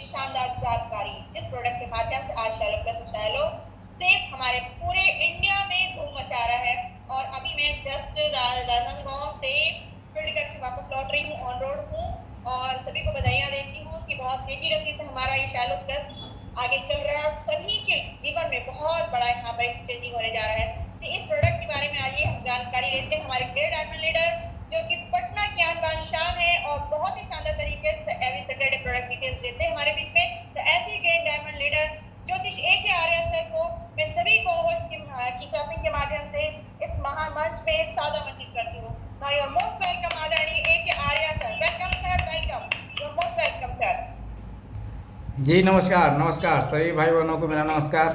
शानदार जानकारी जिस प्रोडक्ट के माध्यम से आज शैलो प्लस शैलो सेफ हमारे पूरे इंडिया में धूम मचा रहा है। और अभी मैं जस्ट राजनांदगांव से फील्ड करके वापस लौट रही हूँ, ऑन रोड हूँ और सभी को बधाइयाँ देती हूँ कि बहुत तेजी गति से हमारा ये शैलो प्लस आगे चल रहा है और सभी के जीवन में बहुत बड़ा यहाँ पर चेंजिंग होने जा रहा है। तो इस प्रोडक्ट के बारे में आइए हम जानकारी लेते हैं हमारे ग्रेट डायमंड लीडर जो कि पटना की आन बान शान है और बहुत ही शानदार तरीके से एवरी सैटरडे प्रोडक्ट डिटेल्स देते हैं हमारे बीच में। तो ऐसे ही ग्रेट डायमंड लीडर ज्योतिष ए के आर्य सर को मैं सभी को की टॉपिक के माध्यम से इस महामंच में सादा मंचित करती हूँ। Now you are most welcome आदरणीय A K Arya sir. Welcome sir, welcome, you are most welcome sir. जी नमस्कार। नमस्कार सभी भाई बहनों को मेरा नमस्कार।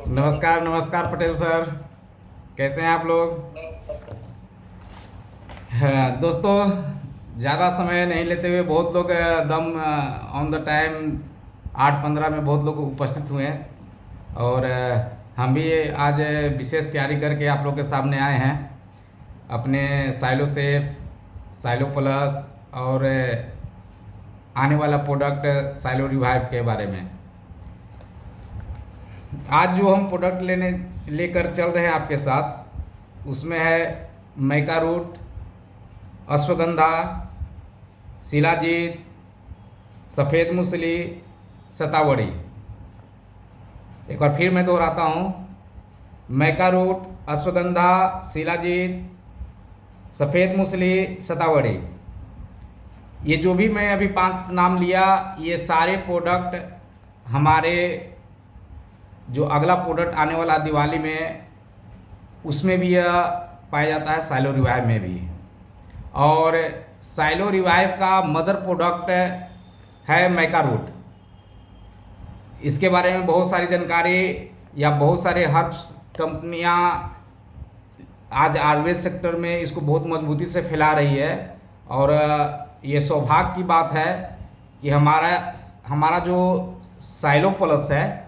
नमस्कार नमस्कार पटेल सर, कैसे हैं आप लोग? दोस्तों ज़्यादा समय नहीं लेते हुए बहुत लोग एकदम ऑन द टाइम 8:15 में बहुत लोग उपस्थित हुए हैं और हम भी आज विशेष तैयारी करके आप लोग के सामने आए हैं अपने साइलो सेफ, साइलो प्लस और आने वाला प्रोडक्ट साइलो रिवाइव के बारे में। आज जो हम प्रोडक्ट लेकर चल रहे हैं आपके साथ उसमें है मैका रूट, अश्वगंधा, शिलाजीत, सफ़ेद मूसली, शतावरी। एक बार फिर मैं दोहराता हूँ, मैका रूट, अश्वगंधा, शिलाजीत, सफ़ेद मूसली, शतावरी। ये जो भी मैं अभी 5 नाम लिया, ये सारे प्रोडक्ट हमारे जो अगला प्रोडक्ट आने वाला दिवाली में उसमें भी यह पाया जाता है, साइलो रिवाइव में भी। और साइलो रिवाइव का मदर प्रोडक्ट है मैका रूट। इसके बारे में बहुत सारी जानकारी या बहुत सारे हर्ब्स कंपनियां आज आयुर्वेद सेक्टर में इसको बहुत मजबूती से फैला रही है। और ये सौभाग्य की बात है कि हमारा जो साइलो प्लस है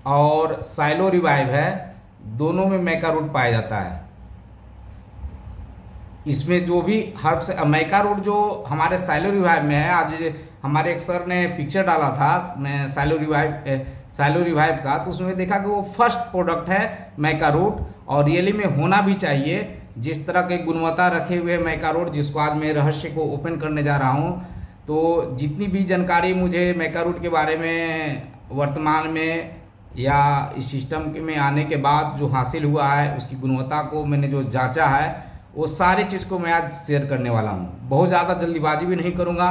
और साइलो रिवाइव है, दोनों में मैका रूट पाया जाता है। इसमें जो भी हर्ब्स मैका रूट जो हमारे साइलो रिवाइव में है, आज हमारे एक सर ने पिक्चर डाला था मैं साइलो रिवाइव का, तो उसमें देखा कि वो फर्स्ट प्रोडक्ट है मैका रूट और रियली में होना भी चाहिए। जिस तरह के गुणवत्ता रखे हुए मैका रूट, जिसको आज मैं रहस्य को ओपन करने जा रहा हूँ, तो जितनी भी जानकारी मुझे मैका रूट के बारे में वर्तमान में या इस सिस्टम में आने के बाद जो हासिल हुआ है, उसकी गुणवत्ता को मैंने जो जांचा है, वो सारी चीज़ को मैं आज शेयर करने वाला हूँ। बहुत ज़्यादा जल्दीबाजी भी नहीं करूँगा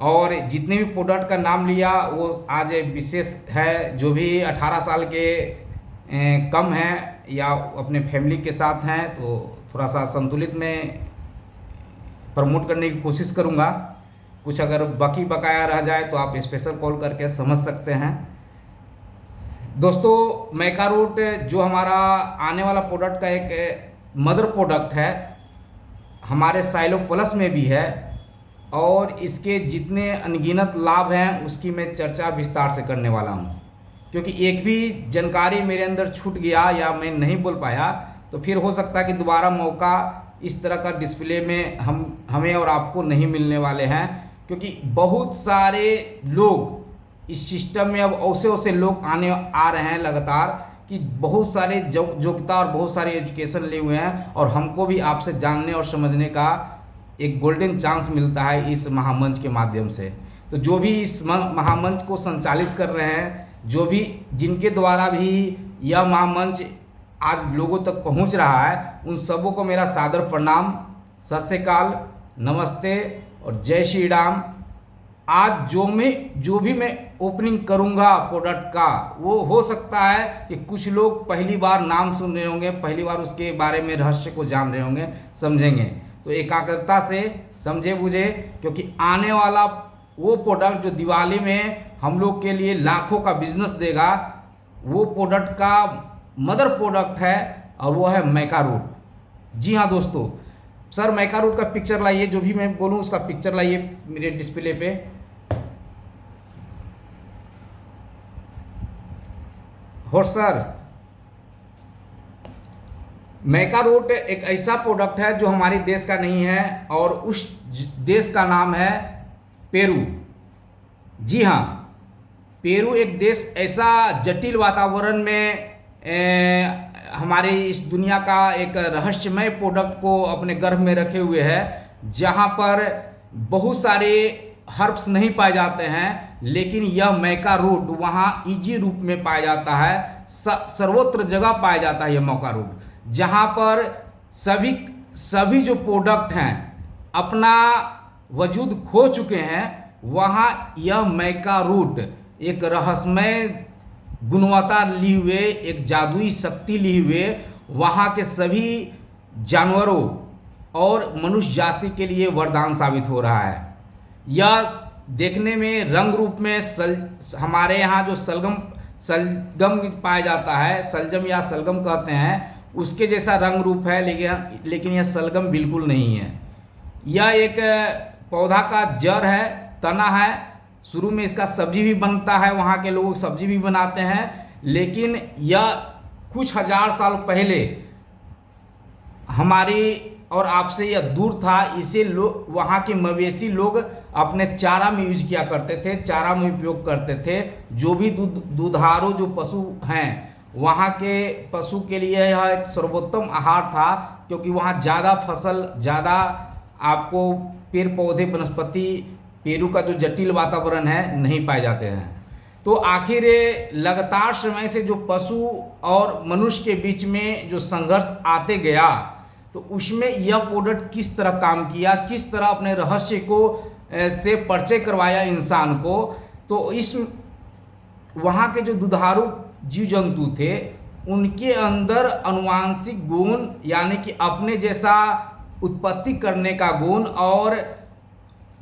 और जितने भी प्रोडक्ट का नाम लिया वो आज विशेष है। जो भी 18 साल के कम हैं या अपने फैमिली के साथ हैं, तो थोड़ा सा संतुलित में प्रमोट करने की कोशिश करूँगा। कुछ अगर बाकी बकाया रह जाए तो आप स्पेशल कॉल करके समझ सकते हैं। दोस्तों मैका रूट जो हमारा आने वाला प्रोडक्ट का एक मदर प्रोडक्ट है, हमारे साइलो प्लस में भी है और इसके जितने अनगिनत लाभ हैं उसकी मैं चर्चा विस्तार से करने वाला हूं। क्योंकि एक भी जानकारी मेरे अंदर छूट गया या मैं नहीं बोल पाया तो फिर हो सकता है कि दोबारा मौका इस तरह का डिस्प्ले में हमें और आपको नहीं मिलने वाले हैं। क्योंकि बहुत सारे लोग इस सिस्टम में अब ऐसे लोग आ रहे हैं लगातार कि बहुत सारे योग्यता और बहुत सारे एजुकेशन लिए हुए हैं और हमको भी आपसे जानने और समझने का एक गोल्डन चांस मिलता है इस महामंच के माध्यम से। तो जो भी इस महामंच को संचालित कर रहे हैं, जो भी जिनके द्वारा भी यह महामंच आज लोगों तक पहुंच रहा है, उन सबों को मेरा सादर प्रणाम, सत श्री अकाल, नमस्ते और जय श्री राम। आज जो भी मैं ओपनिंग करूंगा प्रोडक्ट का, वो हो सकता है कि कुछ लोग पहली बार नाम सुन रहे होंगे, पहली बार उसके बारे में रहस्य को जान रहे होंगे, समझेंगे। तो एकाग्रता से समझे बुझे, क्योंकि आने वाला वो प्रोडक्ट जो दिवाली में हम लोग के लिए लाखों का बिजनेस देगा, वो प्रोडक्ट का मदर प्रोडक्ट है और वो है मैका रूट। जी हाँ दोस्तों, सर मैका रूट का पिक्चर लाइए, जो भी मैं बोलूँ उसका पिक्चर लाइए मेरे डिस्प्ले पे। हो सर, मैका रूट एक ऐसा प्रोडक्ट है जो हमारे देश का नहीं है और उस देश का नाम है पेरू। जी हाँ, पेरू एक देश ऐसा जटिल वातावरण में हमारे इस दुनिया का एक रहस्यमय प्रोडक्ट को अपने गर्भ में रखे हुए है, जहाँ पर बहुत सारे हर्ब्स नहीं पाए जाते हैं, लेकिन यह मैका रूट वहाँ इजी रूप में पाया जाता है, सर्वत्र जगह पाया जाता है यह मैका रूट, जहाँ पर सभी जो प्रोडक्ट हैं अपना वजूद खो चुके हैं, वहाँ यह मैका रूट एक रहस्यमय गुणवत्ता लिए हुए, एक जादुई शक्ति लिए हुए वहाँ के सभी जानवरों और मनुष्य जाति के लिए वरदान साबित हो रहा है। यह देखने में रंग रूप में हमारे यहाँ जो सलगम पाया जाता है, सलजम या सलगम कहते हैं, उसके जैसा रंग रूप है, लेकिन यह सलगम बिल्कुल नहीं है। यह एक पौधा का जड़ है, तना है। शुरू में इसका सब्जी भी बनता है, वहाँ के लोग सब्जी भी बनाते हैं, लेकिन यह कुछ हजार साल पहले हमारी और आपसे यह दूर था। इसे लोग, वहाँ के मवेशी लोग अपने चारा में यूज किया करते थे, चारा में उपयोग करते थे। जो भी दुधारू जो पशु हैं, वहाँ के पशु के लिए यह एक सर्वोत्तम आहार था, क्योंकि वहाँ ज़्यादा फसल, ज़्यादा आपको पेड़ पौधे वनस्पति, पेरू का जो जटिल वातावरण है, नहीं पाए जाते हैं। तो आखिर लगातार समय से जो पशु और मनुष्य के बीच में जो संघर्ष आते गया, तो उसमें यह प्रोडक्ट किस तरह काम किया, किस तरह अपने रहस्य को से परिचय करवाया इंसान को। तो इस वहाँ के जो दुधारू जीव जंतु थे, उनके अंदर आनुवांशिक गुण, यानी कि अपने जैसा उत्पत्ति करने का गुण और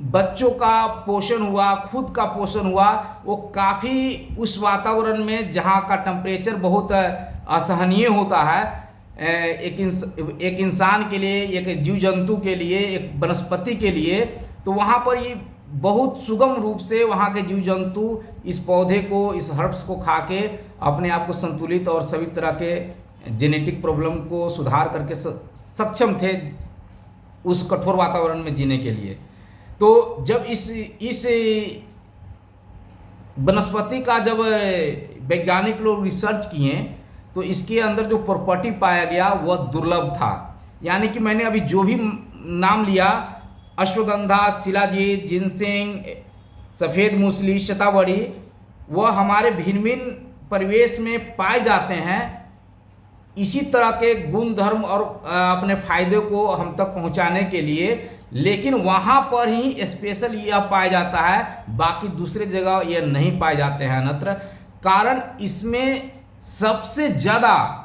बच्चों का पोषण हुआ, खुद का पोषण हुआ, वो काफ़ी उस वातावरण में जहाँ का टेम्परेचर बहुत असहनीय होता है, एक इंसान के लिए, एक जीव जंतु के लिए, एक वनस्पति के लिए, तो वहाँ पर ये बहुत सुगम रूप से वहाँ के जीव जंतु इस पौधे को, इस हर्ब्स को खा के अपने आप को संतुलित और सभी तरह के जेनेटिक प्रॉब्लम को सुधार करके सक्षम थे उस कठोर वातावरण में जीने के लिए। तो जब इस वनस्पति का जब वैज्ञानिक लोग रिसर्च किए, तो इसके अंदर जो प्रॉपर्टी पाया गया वह दुर्लभ था। यानी कि मैंने अभी जो भी नाम लिया, अश्वगंधा, शिलाजीत, जिनसेंग, सफ़ेद मूसली, शतावरी, वह हमारे भिन्न भिन्न परिवेश में पाए जाते हैं। इसी तरह के गुण धर्म और अपने फायदे को हम तक पहुंचाने के लिए, लेकिन वहाँ पर ही स्पेशल यह पाया जाता है, बाकी दूसरे जगह यह नहीं पाए जाते हैं अन्यत्र। कारण इसमें सबसे ज़्यादा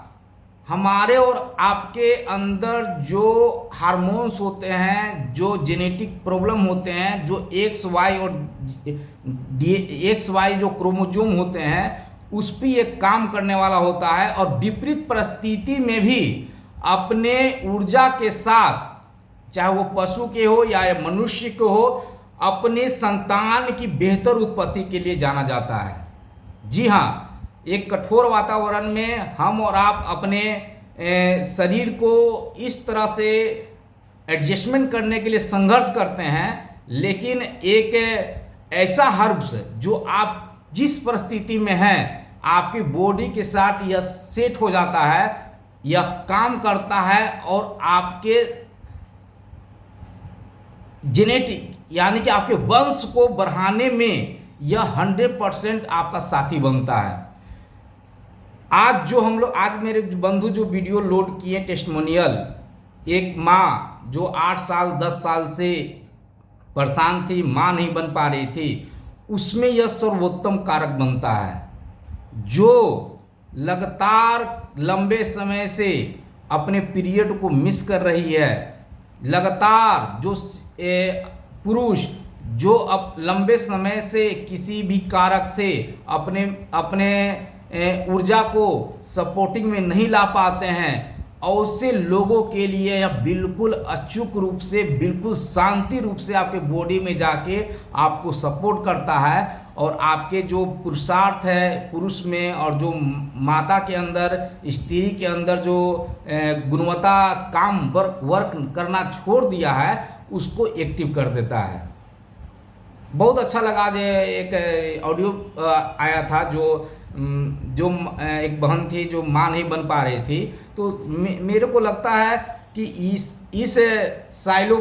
हमारे और आपके अंदर जो हार्मोन्स होते हैं, जो जेनेटिक प्रॉब्लम होते हैं, जो XY और XY जो क्रोमोसोम होते हैं, उस पर एक काम करने वाला होता है। और विपरीत परिस्थिति में भी अपने ऊर्जा के साथ, चाहे वो पशु के हो या मनुष्य के हो, अपने संतान की बेहतर उत्पत्ति के लिए जाना जाता है। जी हाँ, एक कठोर वातावरण में हम और आप अपने शरीर को इस तरह से एडजस्टमेंट करने के लिए संघर्ष करते हैं, लेकिन एक ऐसा हर्ब्स जो आप जिस परिस्थिति में हैं, आपकी बॉडी के साथ यह सेट हो जाता है, यह काम करता है और आपके जेनेटिक, यानी कि आपके वंश को बढ़ाने में यह 100% आपका साथी बनता है। आज मेरे बंधु जो वीडियो लोड किए टेस्टिमोनियल, एक माँ जो 8 साल 10 साल से परेशान थी, माँ नहीं बन पा रही थी, उसमें यह सर्वोत्तम कारक बनता है। जो लगातार लंबे समय से अपने पीरियड को मिस कर रही है, लगातार जो पुरुष जो अब लंबे समय से किसी भी कारक से अपने ऊर्जा को सपोर्टिंग में नहीं ला पाते हैं, और उससे लोगों के लिए यह बिल्कुल अचूक रूप से, बिल्कुल शांति रूप से आपके बॉडी में जाके आपको सपोर्ट करता है और आपके जो पुरुषार्थ है पुरुष में और जो माता के अंदर स्त्री के अंदर जो गुणवत्ता काम वर्क करना छोड़ दिया है उसको एक्टिव कर देता है। बहुत अच्छा लगा। जो एक ऑडियो आया था जो एक बहन थी जो माँ नहीं बन पा रही थी, तो मेरे को लगता है कि इस साइलो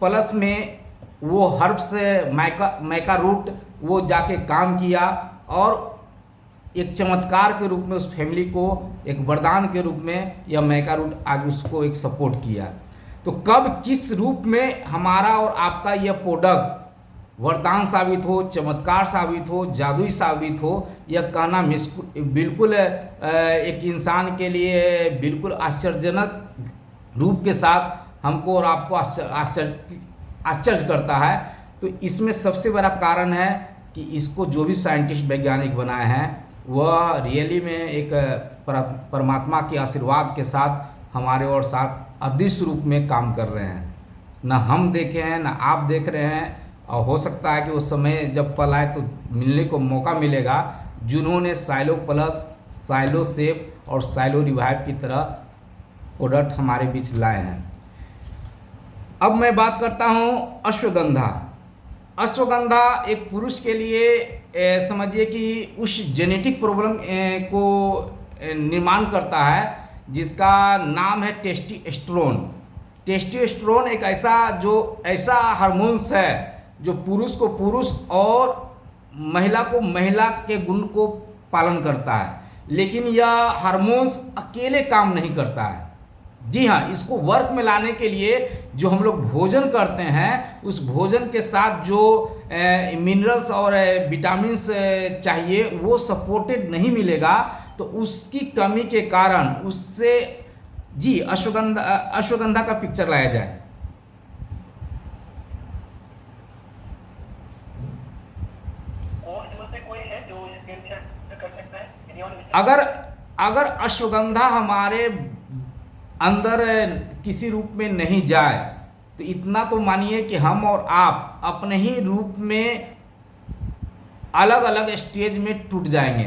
प्लस में वो हर्ब्स मैका रूट वो जाके काम किया और एक चमत्कार के रूप में उस फैमिली को एक वरदान के रूप में यह मैका रूट आज उसको एक सपोर्ट किया। तो कब किस रूप में हमारा और आपका यह प्रोडक्ट वरदान साबित हो, चमत्कार साबित हो, जादुई साबित हो, यह कहना बिल्कुल एक इंसान के लिए बिल्कुल आश्चर्यजनक रूप के साथ हमको और आपको आश्चर्य करता है। तो इसमें सबसे बड़ा कारण है कि इसको जो भी साइंटिस्ट वैज्ञानिक बनाए हैं वह रियली में एक परमात्मा के आशीर्वाद के साथ हमारे और साथ अदृश्य रूप में काम कर रहे हैं। ना हम देखे हैं ना आप देख रहे हैं, और हो सकता है कि उस समय जब पल आए तो मिलने को मौका मिलेगा जिन्होंने साइलो प्लस, साइलो सेफ और साइलो रिवाइव की तरह प्रोडक्ट हमारे बीच लाए हैं। अब मैं बात करता हूँ अश्वगंधा। अश्वगंधा एक पुरुष के लिए समझिए कि उस जेनेटिक प्रॉब्लम को निर्माण करता है जिसका नाम है टेस्टोस्टेरोन। टेस्टोस्टेरोन एक ऐसा हार्मोन्स है जो पुरुष को पुरुष और महिला को महिला के गुण को पालन करता है, लेकिन यह हार्मोन्स अकेले काम नहीं करता है। जी हाँ, इसको वर्क में लाने के लिए जो हम लोग भोजन करते हैं उस भोजन के साथ जो मिनरल्स और विटामिन्स चाहिए वो सपोर्टेड नहीं मिलेगा, तो उसकी कमी के कारण उससे जी अश्वगंधा का पिक्चर लाया जाए। अगर अश्वगंधा हमारे अंदर किसी रूप में नहीं जाए तो इतना तो मानिए कि हम और आप अपने ही रूप में अलग अलग स्टेज में टूट जाएंगे।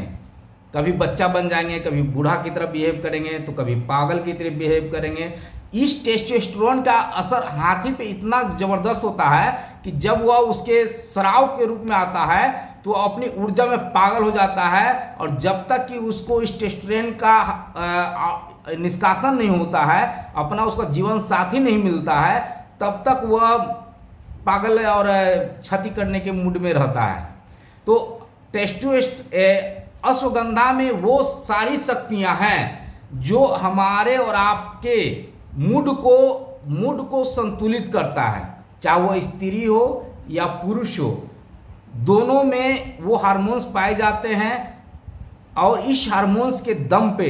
कभी बच्चा बन जाएंगे, कभी बूढ़ा की तरफ बिहेव करेंगे, तो कभी पागल की तरफ बिहेव करेंगे। इस टेस्टोस्टेरोन का असर हाथी पे इतना ज़बरदस्त होता है कि जब वह उसके स्राव के रूप में आता है तो अपनी ऊर्जा में पागल हो जाता है, और जब तक कि उसको इस टेस्टोस्टेरोन का निष्कासन नहीं होता है, अपना उसका जीवन साथी नहीं मिलता है, तब तक वह पागल और क्षति करने के मूड में रहता है। तो अश्वगंधा में वो सारी शक्तियां हैं जो हमारे और आपके मूड को संतुलित करता है, चाहे वो स्त्री हो या पुरुष हो, दोनों में वो हार्मोन्स पाए जाते हैं। और इस हार्मोन्स के दम पे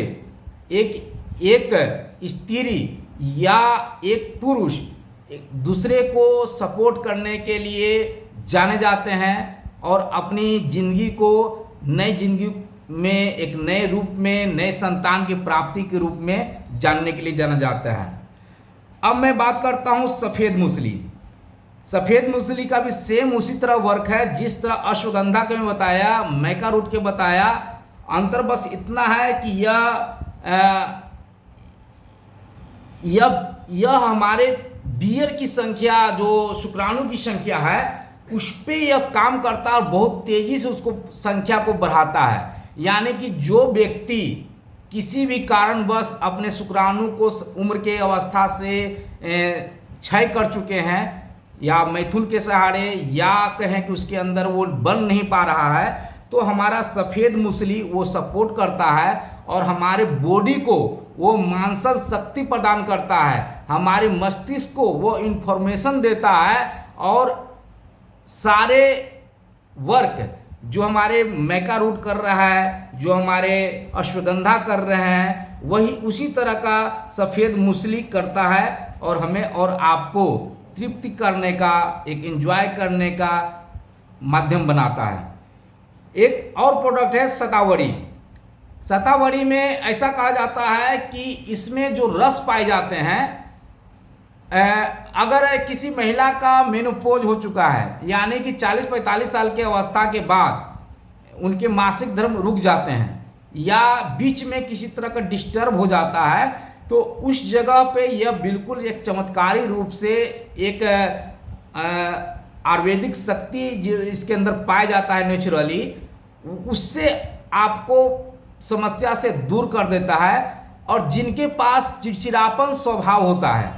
एक स्त्री या एक पुरुष एक दूसरे को सपोर्ट करने के लिए जाने जाते हैं और अपनी ज़िंदगी को नई ज़िंदगी में एक नए रूप में, नए संतान की प्राप्ति के रूप में जानने के लिए जाना जाता है। अब मैं बात करता हूँ सफ़ेद मूसली। सफ़ेद मूसली का भी सेम उसी तरह वर्क है जिस तरह अश्वगंधा के मैं बताया, मैका रूट के बताया। अंतर बस इतना है कि यह हमारे बियर की संख्या, जो शुक्राणु की संख्या है, उस पर यह काम करता है और बहुत तेज़ी से उसको संख्या को बढ़ाता है। यानी कि जो व्यक्ति किसी भी कारणवश अपने शुक्राणु को उम्र के अवस्था से क्षय कर चुके हैं या मैथुन के सहारे, या कहें कि उसके अंदर वो बन नहीं पा रहा है, तो हमारा सफ़ेद मूसली वो सपोर्ट करता है और हमारे बॉडी को वो मानसिक शक्ति प्रदान करता है, हमारे मस्तिष्क को वो इन्फॉर्मेशन देता है, और सारे वर्क जो हमारे मैका रूट कर रहा है, जो हमारे अश्वगंधा कर रहे हैं, वही उसी तरह का सफ़ेद मूसली करता है और हमें और आपको तृप्ति करने का, एक एंजॉय करने का माध्यम बनाता है। एक और प्रोडक्ट है शतावरी। शतावरी में ऐसा कहा जाता है कि इसमें जो रस पाए जाते हैं अगर किसी महिला का मेनोपॉज हो चुका है, यानी कि 40-45 साल की अवस्था के बाद उनके मासिक धर्म रुक जाते हैं या बीच में किसी तरह का डिस्टर्ब हो जाता है, तो उस जगह पे यह बिल्कुल एक चमत्कारी रूप से एक आयुर्वेदिक शक्ति जो इसके अंदर पाया जाता है नेचुरली, उससे आपको समस्या से दूर कर देता है। और जिनके पास चिड़चिड़ापन स्वभाव होता है,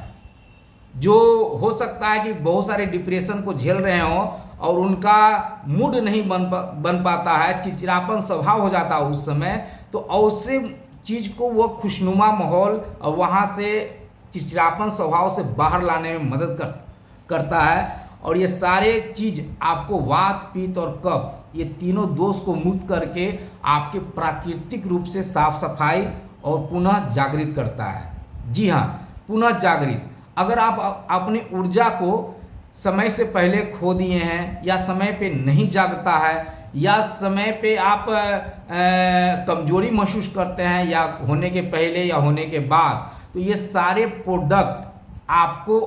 जो हो सकता है कि बहुत सारे डिप्रेशन को झेल रहे हों और उनका मूड नहीं बन पाता है, चिड़चिड़ापन स्वभाव हो जाता है उस समय, तो ऐसे चीज़ को वो खुशनुमा माहौल और वहाँ से चिड़चिड़ापन स्वभाव से बाहर लाने में मदद करता है। और ये सारे चीज़ आपको वात, पित्त और कफ, ये तीनों दोष को मुक्त करके आपके प्राकृतिक रूप से साफ सफाई और पुनः जागृत करता है। जी हाँ, पुनः जागृत। अगर आप अपनी ऊर्जा को समय से पहले खो दिए हैं, या समय पे नहीं जागता है, या समय पे आप कमजोरी महसूस करते हैं, या होने के पहले या होने के बाद, तो ये सारे प्रोडक्ट आपको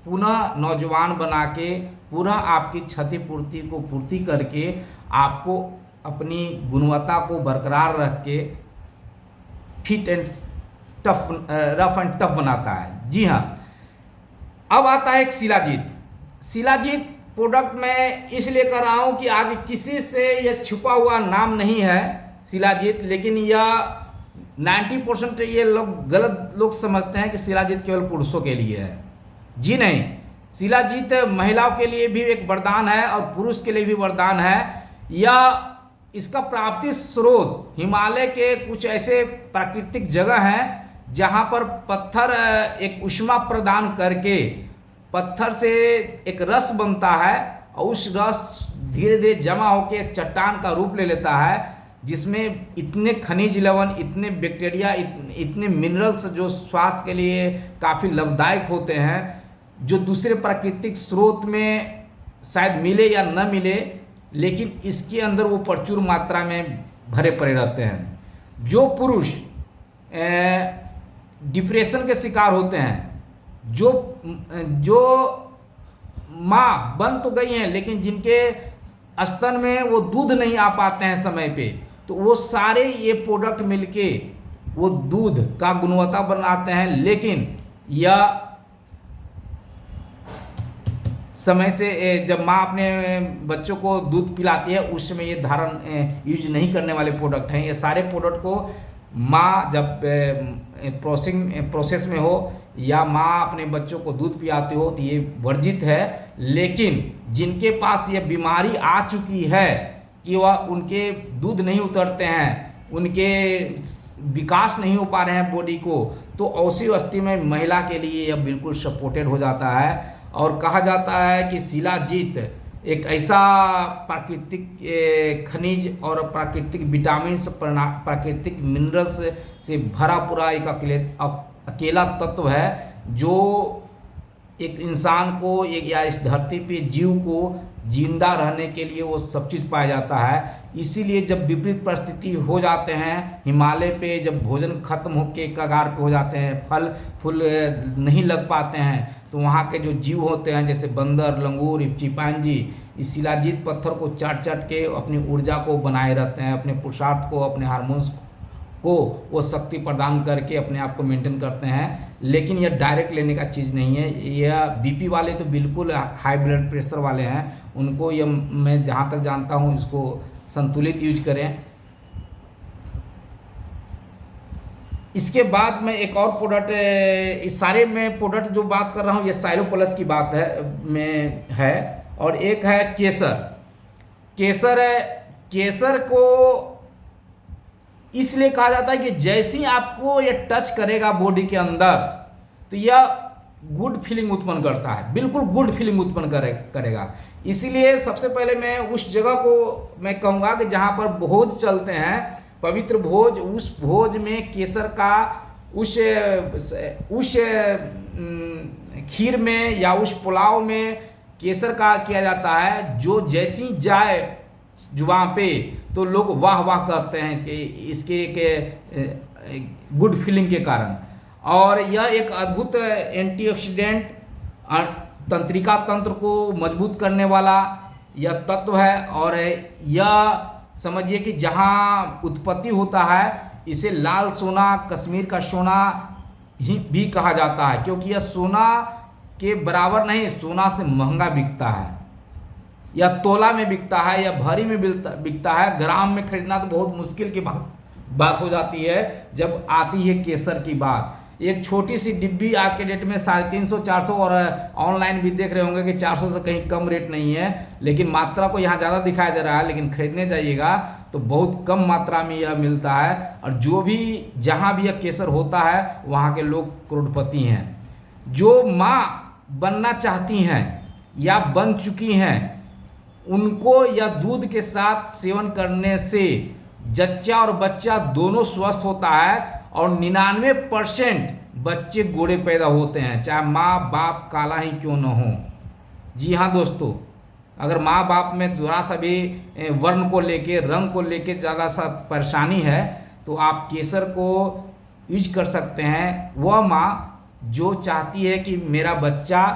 पुनः नौजवान बना के, पुनः आपकी क्षतिपूर्ति को पूर्ति करके, आपको अपनी गुणवत्ता को बरकरार रख के fit and tough, rough and tough बनाता है। जी हाँ, अब आता है एक शिलाजीत। शिलाजीत प्रोडक्ट मैं इसलिए कर रहा हूँ कि आज किसी से यह छुपा हुआ नाम नहीं है शिलाजीत, लेकिन यह 90% ये गलत लोग समझते हैं कि शिलाजीत केवल पुरुषों के लिए है। जी नहीं, शिलाजीत महिलाओं के लिए भी एक वरदान है और पुरुष के लिए भी वरदान है। यह इसका प्राप्ति स्रोत हिमालय के कुछ ऐसे प्राकृतिक जगह हैं जहाँ पर पत्थर एक ऊष्मा प्रदान करके पत्थर से एक रस बनता है, और उस रस धीरे धीरे जमा होकर एक चट्टान का रूप ले लेता है, जिसमें इतने खनिज लवण, इतने बैक्टीरिया, इतने मिनरल्स जो स्वास्थ्य के लिए काफ़ी लाभदायक होते हैं, जो दूसरे प्राकृतिक स्रोत में शायद मिले या न मिले, लेकिन इसके अंदर वो प्रचुर मात्रा में भरे पड़े रहते हैं। जो पुरुष डिप्रेशन के शिकार होते हैं, जो माँ बन तो गई हैं लेकिन जिनके स्तन में वो दूध नहीं आ पाते हैं समय पे, तो वो सारे ये प्रोडक्ट मिलके वो दूध का गुणवत्ता बनाते हैं। लेकिन यह समय से जब माँ अपने बच्चों को दूध पिलाती है, उस समय ये धारण यूज नहीं करने वाले प्रोडक्ट हैं। ये सारे प्रोडक्ट को माँ जब प्रोसेस में हो या माँ अपने बच्चों को दूध पिलाती हो तो ये वर्जित है। लेकिन जिनके पास ये बीमारी आ चुकी है कि वह उनके दूध नहीं उतरते हैं, उनके विकास नहीं हो पा रहे हैं बॉडी को, तो ऐसी अवस्था में महिला के लिए यह बिल्कुल सपोर्टेड हो जाता है। और कहा जाता है कि शिलाजीत एक ऐसा प्राकृतिक खनिज और प्राकृतिक विटामिन, प्राकृतिक मिनरल्स से भरा पूरा एक अकेला तत्व है, जो एक इंसान को, एक या इस धरती पे जीव को जिंदा रहने के लिए वो सब चीज़ पाया जाता है। इसीलिए जब विपरीत परिस्थिति हो जाते हैं, हिमालय पे जब भोजन खत्म होके कगार पे हो जाते हैं, फल फूल नहीं लग पाते हैं, तो वहाँ के जो जीव होते हैं जैसे बंदर, लंगूर, चिंपांजी, इस शिलाजीत पत्थर को चाट चाट के अपनी ऊर्जा को बनाए रहते हैं, अपने पुरुषार्थ को, अपने हार्मोन्स को वो शक्ति प्रदान करके अपने आप को मेंटेन करते हैं। लेकिन यह डायरेक्ट लेने का चीज़ नहीं है। यह बीपी वाले तो बिल्कुल हाई ब्लड प्रेशर वाले हैं, उनको यह मैं जहाँ तक जानता हूँ इसको संतुलित यूज करें। इसके बाद मैं एक और प्रोडक्ट, इस सारे में प्रोडक्ट जो बात कर रहा हूँ ये साइलो प्लस की बात है। और एक है केसर को इसलिए कहा जाता है कि जैसे ही आपको ये टच करेगा बॉडी के अंदर, तो यह गुड फीलिंग उत्पन्न करता है, बिल्कुल गुड फीलिंग उत्पन्न करेगा। इसीलिए सबसे पहले मैं उस जगह को मैं कहूँगा कि जहाँ पर भोज चलते हैं, पवित्र भोज, उस भोज में केसर का उस खीर में या उस पुलाव में केसर का किया जाता है, जो जैसी जाए जुबान पे तो लोग वाह वाह करते हैं इसके गुड फीलिंग के कारण। और यह एक अद्भुत एंटीऑक्सीडेंट तंत्रिका तंत्र को मजबूत करने वाला यह तत्व है। और यह समझिए कि जहाँ उत्पत्ति होता है इसे लाल सोना, कश्मीर का सोना ही भी कहा जाता है, क्योंकि यह सोना के बराबर नहीं, सोना से महंगा बिकता है। यह तोला में बिकता है या भरी में बिकता है। ग्राम में खरीदना तो बहुत मुश्किल की बात हो जाती है जब आती है केसर की बात। एक छोटी सी डिब्बी आज के डेट में 350-400, और ऑनलाइन भी देख रहे होंगे कि 400 से कहीं कम रेट नहीं है, लेकिन मात्रा को यहाँ ज़्यादा दिखाई दे रहा है। लेकिन खरीदने जाइएगा तो बहुत कम मात्रा में यह मिलता है। और जो भी जहाँ भी यह केसर होता है वहाँ के लोग करोड़पति हैं। जो माँ बनना चाहती हैं या बन चुकी हैं उनको यह दूध के साथ सेवन करने से जच्चा और बच्चा दोनों स्वस्थ होता है, और 99% बच्चे गोरे पैदा होते हैं, चाहे माँ बाप काला ही क्यों न हो। जी हाँ दोस्तों, अगर माँ बाप में थोड़ा सा भी वर्ण को लेके, रंग को लेके ज़्यादा सा परेशानी है तो आप केसर को यूज कर सकते हैं। वह माँ जो चाहती है कि मेरा बच्चा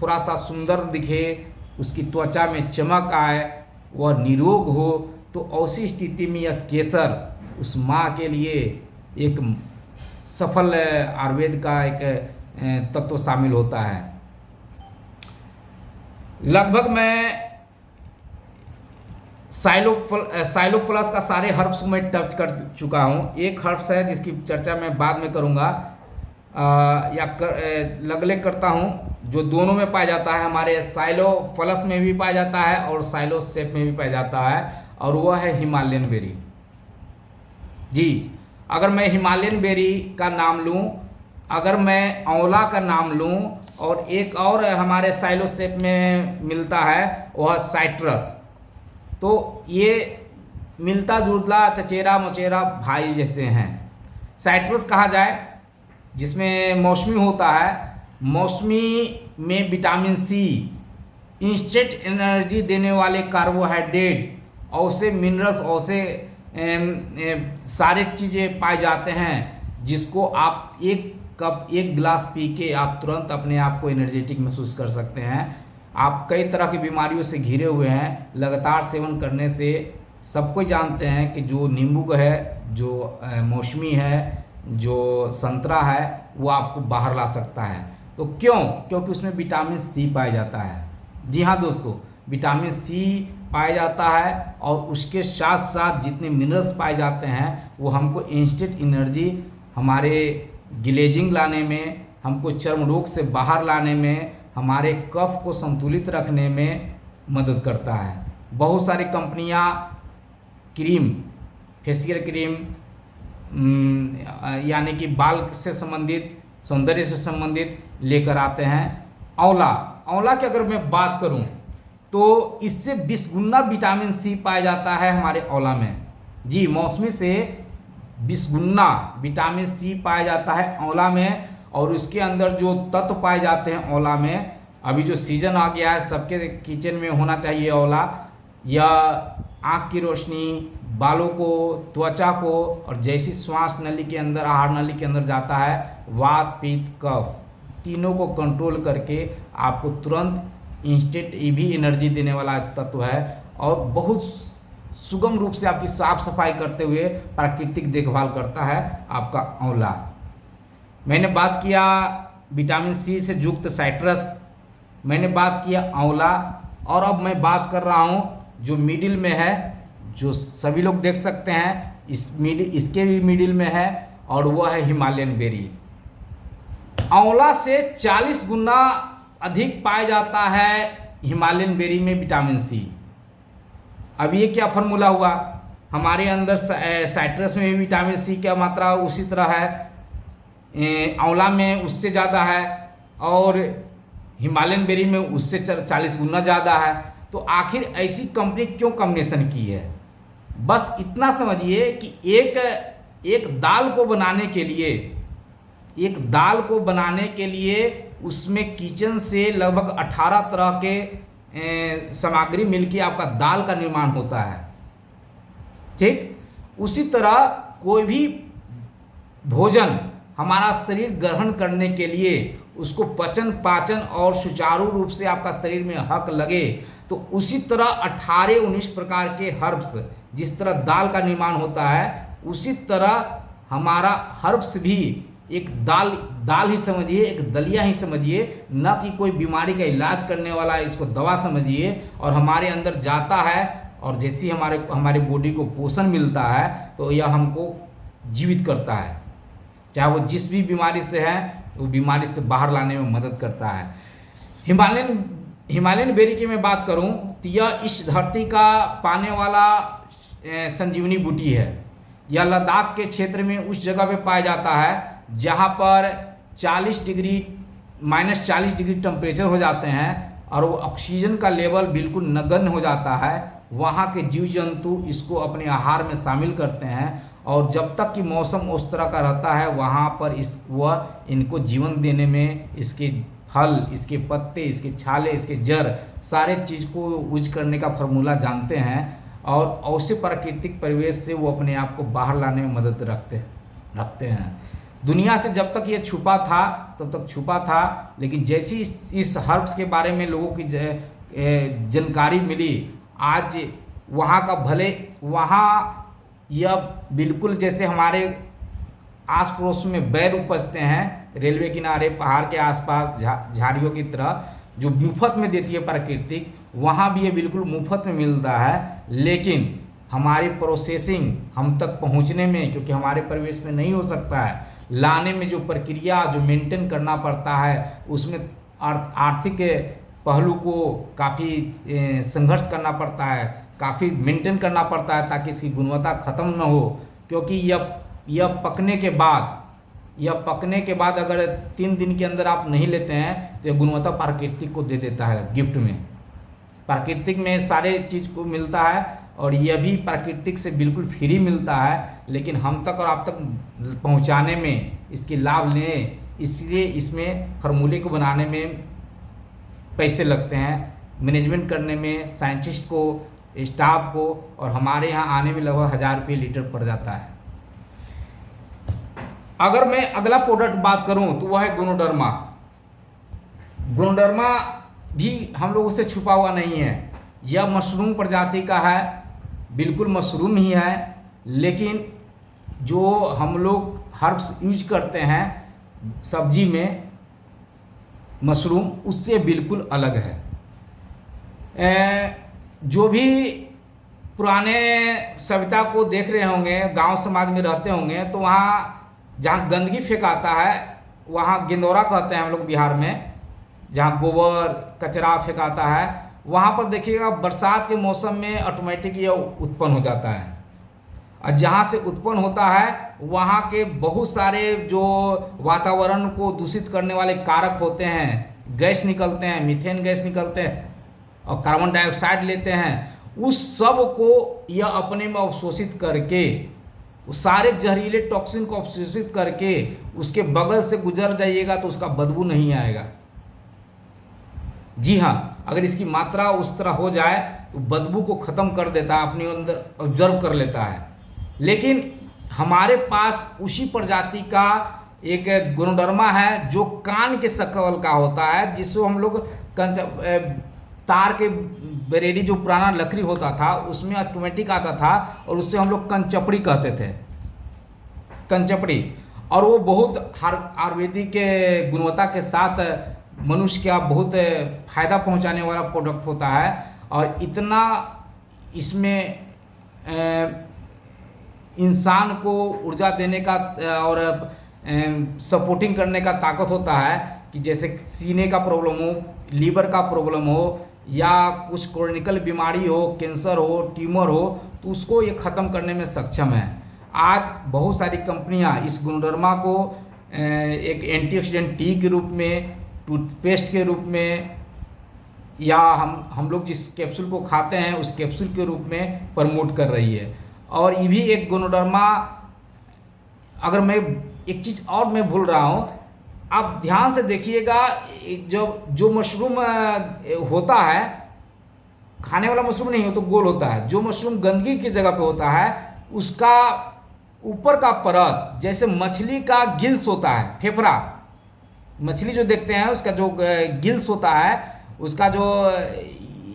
थोड़ा सा सुंदर दिखे, उसकी त्वचा में चमक आए, वह निरोग हो, तो ऐसी स्थिति में यह केसर उस माँ के लिए एक सफल आयुर्वेद का एक तत्व शामिल होता है। लगभग मैं साइलो प्लस का सारे हर्ब्स में टच कर चुका हूँ। एक हर्ब्स है जिसकी चर्चा मैं बाद में करूँगा लगले करता हूँ, जो दोनों में पाया जाता है। हमारे साइलो प्लस में भी पाया जाता है और साइलो सेफ में भी पाया जाता है, और वह है हिमालयन बेरी। जी, अगर मैं हिमालयन बेरी का नाम लूँ, अगर मैं आंवला का नाम लूँ, और एक और हमारे साइलो सेफ में मिलता है वह साइट्रस, तो ये मिलता जुलता चचेरा मचेरा भाई जैसे हैं। साइट्रस कहा जाए जिसमें मौसमी होता है। मौसमी में विटामिन सी, इंस्टेंट एनर्जी देने वाले कार्बोहाइड्रेट, ऐसे मिनरल्स, ऐसे सारे चीज़ें पाए जाते हैं जिसको आप एक कप, एक गिलास पी के आप तुरंत अपने आप को एनर्जेटिक महसूस कर सकते हैं। आप कई तरह की बीमारियों से घिरे हुए हैं, लगातार सेवन करने से सब कोई जानते हैं कि जो नींबू है, जो मौसमी है, जो संतरा है, वो आपको बाहर ला सकता है। तो क्यों? क्योंकि उसमें विटामिन सी पाया जाता है। जी हाँ दोस्तों, विटामिन सी पाया जाता है, और उसके साथ साथ जितने मिनरल्स पाए जाते हैं वो हमको इंस्टेंट एनर्जी, हमारे ग्लेजिंग लाने में, हमको चर्म रोग से बाहर लाने में, हमारे कफ को संतुलित रखने में मदद करता है। बहुत सारी कंपनियां क्रीम, फेशियल क्रीम, यानी कि बाल से संबंधित, सौंदर्य से संबंधित लेकर आते हैं। आंवला की अगर मैं बात करूं तो इससे 20 गुना विटामिन सी पाया जाता है हमारे आंवला में। जी, मौसमी से 20 गुना विटामिन सी पाया जाता है आंवला में। और उसके अंदर जो तत्व पाए जाते हैं आंवला में, अभी जो सीजन आ गया है सबके किचन में होना चाहिए आंवला, या आँख की रोशनी, बालों को, त्वचा को, और जैसी श्वास नली के अंदर, आहार नली के अंदर जाता है, वात पित्त कफ तीनों को कंट्रोल करके आपको तुरंत इंस्टेंट भी एनर्जी देने वाला तत्व है। और बहुत सुगम रूप से आपकी साफ सफाई करते हुए प्राकृतिक देखभाल करता है आपका आंवला। मैंने बात किया विटामिन सी से युक्त साइट्रस, मैंने बात किया आंवला, और अब मैं बात कर रहा हूँ जो मिडिल में है, जो सभी लोग देख सकते हैं, इसके भी मिडिल में है, और वह है हिमालयन बेरी। आंवला से 40 गुना अधिक पाया जाता है हिमालयन बेरी में विटामिन सी। अब ये क्या फार्मूला हुआ? हमारे अंदर साइट्रस में भी विटामिन सी की मात्रा उसी तरह है, आंवला में उससे ज़्यादा है, और हिमालयन बेरी में उससे 40 गुना ज़्यादा है। तो आखिर ऐसी कंपनी क्यों कॉम्बिनेशन की है? बस इतना समझिए कि एक दाल को बनाने के लिए उसमें किचन से लगभग 18 तरह के सामग्री मिलके आपका दाल का निर्माण होता है। ठीक उसी तरह कोई भी भोजन हमारा शरीर ग्रहण करने के लिए, उसको पचन पाचन और सुचारू रूप से आपका शरीर में हक लगे, तो उसी तरह 18-19 प्रकार के हर्ब्स, जिस तरह दाल का निर्माण होता है उसी तरह हमारा हर्ब्स भी एक दाल ही समझिए, एक दलिया ही समझिए, न कि कोई बीमारी का इलाज करने वाला इसको दवा समझिए। और हमारे अंदर जाता है और जैसे ही हमारे बॉडी को पोषण मिलता है तो यह हमको जीवित करता है, चाहे वो जिस भी बीमारी से है वो बीमारी से बाहर लाने में मदद करता है। हिमालयन बेरी की मैं बात करूं तो यह इस धरती का पाने वाला संजीवनी बूटी है। यह लद्दाख के क्षेत्र में उस जगह पे पाया जाता है जहां पर -40 डिग्री टेम्परेचर हो जाते हैं और वो ऑक्सीजन का लेवल बिल्कुल नगण्य हो जाता है। वहाँ के जीव जंतु इसको अपने आहार में शामिल करते हैं और जब तक कि मौसम उस तरह का रहता है वहाँ पर वह इनको जीवन देने में, इसके फल, इसके पत्ते, इसके छाले, इसके जड़, सारे चीज़ को यूज करने का फार्मूला जानते हैं और ऐसे प्राकृतिक परिवेश से वो अपने आप को बाहर लाने में मदद रखते हैं। दुनिया से जब तक ये छुपा था तब तक छुपा था, लेकिन जैसी इस हर्ब्स के बारे में लोगों की जानकारी मिली, आज वहाँ का भले वहाँ यह बिल्कुल जैसे हमारे आस पड़ोस में बैर उपजते हैं रेलवे किनारे, पहाड़ के आसपास झाड़ियों की तरह, जो मुफ्त में देती है प्राकृतिक, वहाँ भी ये बिल्कुल मुफ्त में मिलता है। लेकिन हमारी प्रोसेसिंग हम तक पहुँचने में, क्योंकि हमारे परिवेश में नहीं हो सकता है, लाने में जो प्रक्रिया जो मेंटेन करना पड़ता है, उसमें आर्थिक पहलू को काफ़ी संघर्ष करना पड़ता है, काफ़ी मेंटेन करना पड़ता है ताकि इसकी गुणवत्ता ख़त्म न हो। क्योंकि यह पकने के बाद अगर 3 दिन के अंदर आप नहीं लेते हैं तो यह गुणवत्ता प्राकृतिक को दे देता है गिफ्ट में। प्राकृतिक में सारे चीज़ को मिलता है और यह भी प्राकृतिक से बिल्कुल फ्री मिलता है, लेकिन हम तक और आप तक पहुंचाने में, इसके लाभ लें, इसलिए इसमें फार्मूले को बनाने में पैसे लगते हैं, मैनेजमेंट करने में साइंटिस्ट को, स्टाफ को, और हमारे यहाँ आने में लगभग 1000 रुपये लीटर पड़ जाता है। अगर मैं अगला प्रोडक्ट बात करूं तो वह है गोनोडर्मा। गोनोडर्मा भी हम लोगों से छुपा हुआ नहीं है। यह मशरूम प्रजाति का है, बिल्कुल मशरूम ही है, लेकिन जो हम लोग हर्ब्स यूज करते हैं सब्जी में, मशरूम उससे बिल्कुल अलग है। जो भी पुराने सभ्यता को देख रहे होंगे, गांव समाज में रहते होंगे, तो वहाँ जहाँ गंदगी फेंकाता है, वहाँ गेंदौरा कहते हैं हम लोग बिहार में, जहाँ गोबर कचरा फेंकाता है, वहाँ पर देखिएगा बरसात के मौसम में ऑटोमेटिक ये उत्पन्न हो जाता है। और जहाँ से उत्पन्न होता है वहाँ के बहुत सारे जो वातावरण को दूषित करने वाले कारक होते हैं, गैस निकलते हैं, मीथेन गैस निकलते हैं और कार्बन डाइऑक्साइड लेते हैं, उस सब को यह अपने में अवशोषित करके, उस सारे जहरीले टॉक्सिन को अवशोषित करके उसके बगल से गुजर जाइएगा तो उसका बदबू नहीं आएगा। जी हाँ, अगर इसकी मात्रा उस तरह हो जाए तो बदबू को ख़त्म कर देता है, अपने अंदर ऑब्जर्व कर लेता है। लेकिन हमारे पास उसी प्रजाति का एक गोनोडर्मा है जो कान के शक्ल का होता है, जिसको हम लोग तार के बेरेडी, जो पुराना लकड़ी होता था उसमें ऑटोमेटिक आता था और उससे हम लोग कंचपड़ी कहते थे, कंचपड़ी। और वो बहुत आयुर्वेदिक के गुणवत्ता के साथ मनुष्य का बहुत फायदा पहुंचाने वाला प्रोडक्ट होता है और इतना इसमें इंसान को ऊर्जा देने का और सपोर्टिंग करने का ताकत होता है कि जैसे सीने का प्रॉब्लम हो, लीवर का प्रॉब्लम हो, या कुछ क्रोनिकल बीमारी हो, कैंसर हो, ट्यूमर हो, तो उसको ये ख़त्म करने में सक्षम है। आज बहुत सारी कंपनियां इस गोनोडर्मा को एक एंटीऑक्सीडेंट टी के रूप में, टूथपेस्ट के रूप में, या हम लोग जिस कैप्सूल को खाते हैं उस कैप्सूल के रूप में प्रमोट कर रही है। और ये भी एक गोनोडर्मा, अगर मैं एक चीज़ और मैं भूल रहा हूँ, आप ध्यान से देखिएगा, जो मशरूम होता है, खाने वाला मशरूम नहीं हो तो गोल होता है, जो मशरूम गंदगी की जगह पे होता है ऊपर का परत जैसे मछली का गिल्स होता है, फेफड़ा, मछली जो देखते हैं उसका जो गिल्स होता है, उसका जो